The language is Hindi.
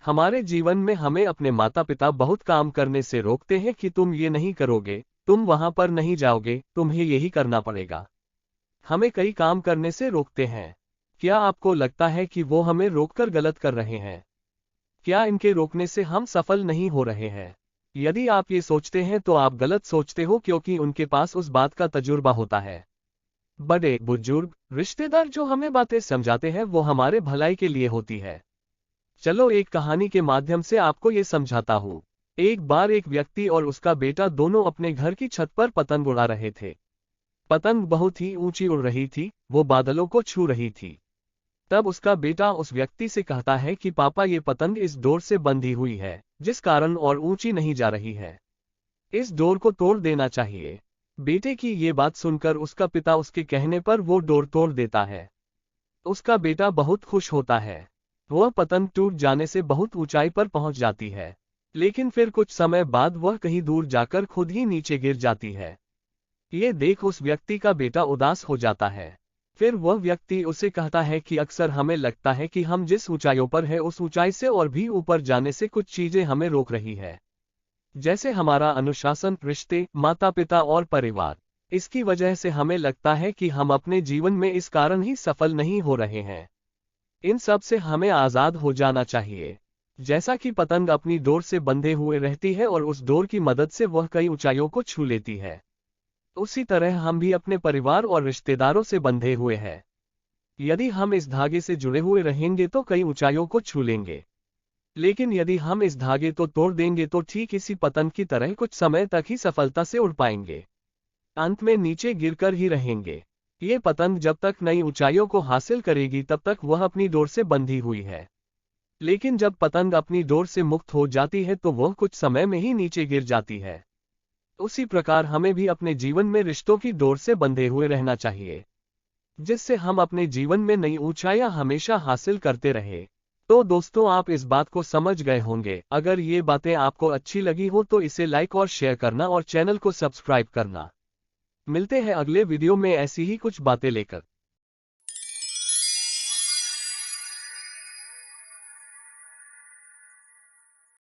हमारे जीवन में हमें अपने माता पिता बहुत काम करने से रोकते हैं कि तुम ये नहीं करोगे, तुम वहां पर नहीं जाओगे, तुम्हें यही करना पड़ेगा। हमें कई काम करने से रोकते हैं। क्या आपको लगता है कि वो हमें रोककर गलत कर रहे हैं? क्या इनके रोकने से हम सफल नहीं हो रहे हैं? यदि आप ये सोचते हैं तो आप गलत सोचते हो, क्योंकि उनके पास उस बात का तजुर्बा होता है। बड़े बुजुर्ग रिश्तेदार जो हमें बातें समझाते हैं वो हमारे भलाई के लिए होती है। चलो एक कहानी के माध्यम से आपको ये समझाता हूँ। एक बार एक व्यक्ति और उसका बेटा दोनों अपने घर की छत पर पतंग उड़ा रहे थे। पतंग बहुत ही ऊंची उड़ रही थी, वो बादलों को छू रही थी। तब उसका बेटा उस व्यक्ति से कहता है कि पापा, ये पतंग इस डोर से बंधी हुई है, जिस कारण और ऊंची नहीं जा रही है। इस डोर को तोड़ देना चाहिए। बेटे की ये बात सुनकर उसका पिता उसके कहने पर वो डोर तोड़ देता है। उसका बेटा बहुत खुश होता है। वह पतंग टूट जाने से बहुत ऊंचाई पर पहुंच जाती है, लेकिन फिर कुछ समय बाद वह कहीं दूर जाकर खुद ही नीचे गिर जाती है। ये देख उस व्यक्ति का बेटा उदास हो जाता है। फिर वह व्यक्ति उसे कहता है कि अक्सर हमें लगता है कि हम जिस ऊंचाइयों पर हैं उस ऊंचाई से और भी ऊपर जाने से कुछ चीजें हमें रोक रही है, जैसे हमारा अनुशासन, रिश्ते, माता पिता और परिवार। इसकी वजह से हमें लगता है कि हम अपने जीवन में इस कारण ही सफल नहीं हो रहे हैं। इन सब से हमें आजाद हो जाना चाहिए। जैसा कि पतंग अपनी डोर से बंधे हुए रहती है और उस डोर की मदद से वह कई ऊंचाइयों को छू लेती है, उसी तरह हम भी अपने परिवार और रिश्तेदारों से बंधे हुए हैं। यदि हम इस धागे से जुड़े हुए रहेंगे तो कई ऊंचाइयों को छू लेंगे, लेकिन यदि हम इस धागे को तोड़ देंगे तो ठीक इसी पतंग की तरह कुछ समय तक ही सफलता से उड़ पाएंगे, अंत में नीचे गिरकर ही रहेंगे। ये पतंग जब तक नई ऊंचाइयों को हासिल करेगी तब तक वह अपनी डोर से बंधी हुई है, लेकिन जब पतंग अपनी डोर से मुक्त हो जाती है तो वह कुछ समय में ही नीचे गिर जाती है। उसी प्रकार हमें भी अपने जीवन में रिश्तों की डोर से बंधे हुए रहना चाहिए, जिससे हम अपने जीवन में नई ऊंचाइयां हमेशा हासिल करते रहे। तो दोस्तों, आप इस बात को समझ गए होंगे। अगर ये बातें आपको अच्छी लगी हो तो इसे लाइक और शेयर करना और चैनल को सब्सक्राइब करना। मिलते हैं अगले वीडियो में ऐसी ही कुछ बातें लेकर।